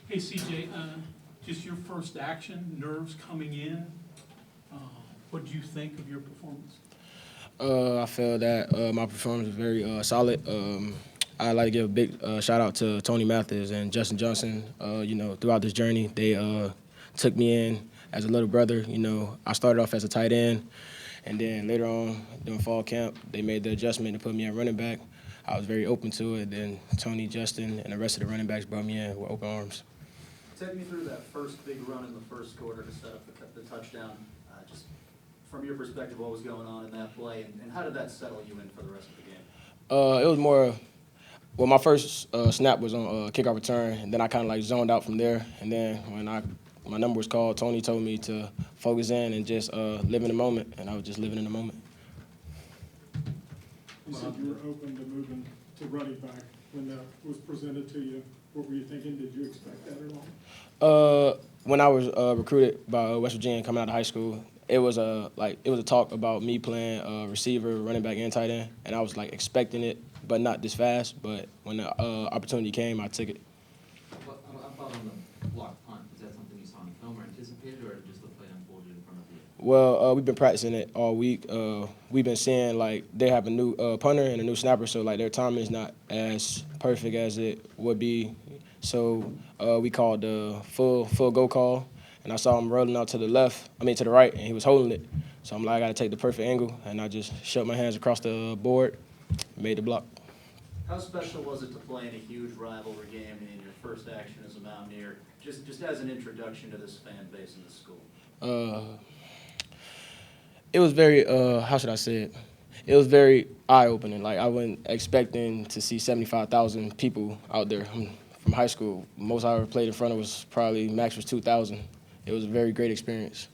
Hey, CJ, just your first action, nerves coming in. What did you think of your performance? I feel that my performance was very solid. I'd like to give a big shout out to Tony Mathis and Justin Johnson. Throughout this journey, they took me in as a little brother. I started off as a tight end, and then later on during fall camp, they made the adjustment to put me at running back. I was very open to it. Then Tony, Justin, and the rest of the running backs brought me in with open arms. Take me through that first big run in the first quarter to set up the touchdown. Just from your perspective, what was going on in that play, and how did that settle you in for the rest of the game? It was more. Well, my first snap was on kickoff return, and then I kind of like zoned out from there. And then when my number was called, Tony told me to focus in and just live in the moment, and I was just living in the moment. You said you were open to moving to running back when that was presented to you. What were you thinking? Did you expect that at all? When I was recruited by West Virginia coming out of high school, it was a talk about me playing receiver, running back, and tight end, and I was like expecting it, but not this fast. But when the opportunity came, I took it. About on the block punt, is that something you saw on film or anticipated, or just the play unfolded in front of you? Well, we've been practicing it all week. We've been seeing like they have a new punter and a new snapper, so like their timing is not as perfect as it would be. So we called the full go call, and I saw him rolling out to the right, and he was holding it. So I'm like, I got to take the perfect angle, and I just shoved my hands across the board, made the block. How special was it to play in a huge rivalry game in your first action as a Mountaineer, just as an introduction to this fan base in the school? It was very, how should I say it? It was very eye-opening. Like, I wasn't expecting to see 75,000 people out there from high school. Most I ever played in front of was probably max was 2,000. It was a very great experience.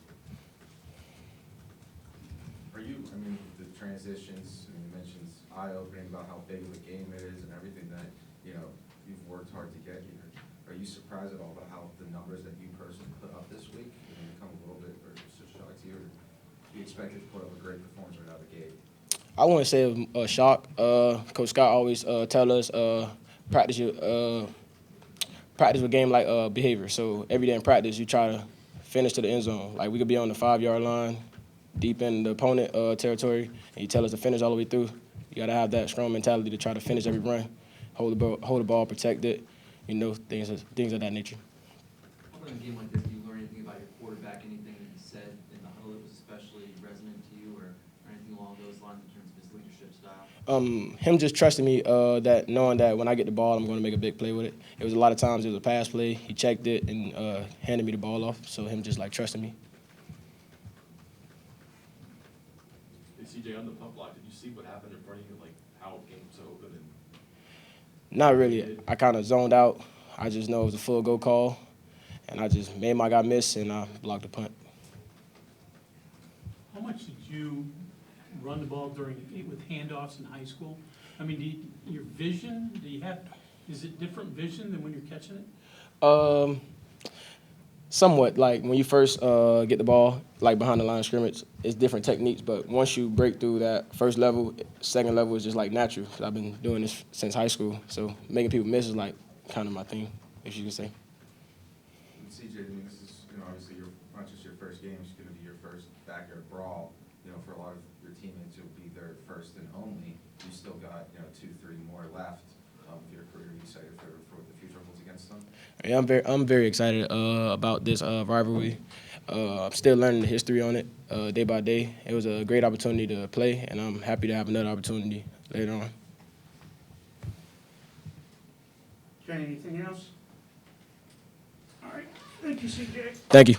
The transitions, you mentioned eye-opening about how big of a game it is and everything that, you've worked hard to get here. Are you surprised at all about how the numbers that you personally put up this week become a little bit, or just a shock to you, or do you expect it to put up a great performance right out of the gate? I wouldn't say it was a shock. Coach Scott always tell us practice a game like behavior. So every day in practice, you try to finish to the end zone. Like we could be on the 5-yard line, deep in the opponent territory, and you tell us to finish all the way through. You got to have that strong mentality to try to finish every run, hold the ball, protect it, things of that nature. How about in a game like this, do you learn anything about your quarterback, anything that he said in the huddle that was especially resonant to you, or anything along those lines in terms of his leadership style? Him just trusting me, that knowing that when I get the ball, I'm going to make a big play with it. It was a lot of times it was a pass play. He checked it and handed me the ball off. So him just like trusting me. Hey, CJ, on the punt block, did you see what happened in front of you, like how it came so open? Not really. I kind of zoned out. I just know it was a full go call, and I just made my guy miss, and I blocked the punt. How much did you run the ball with handoffs in high school? I mean, your vision, is it different vision than when you're catching it? Somewhat. Like when you first get the ball, like behind the line of scrimmage, it's different techniques. But once you break through that first level, second level is just like natural. 'Cause I've been doing this since high school, so making people miss is like kind of my thing, if you could say. And CJ, this is obviously not just your first game; it's going to be your first backyard brawl. For a lot of your teammates, it'll be their first and only. You still got 2-3 more left of your career. Are you excited for what the future holds against them? Yeah, I'm very excited about this rivalry. I'm still learning the history on it day by day. It was a great opportunity to play, and I'm happy to have another opportunity later on. Okay, anything else? All right, thank you, CJ. Thank you.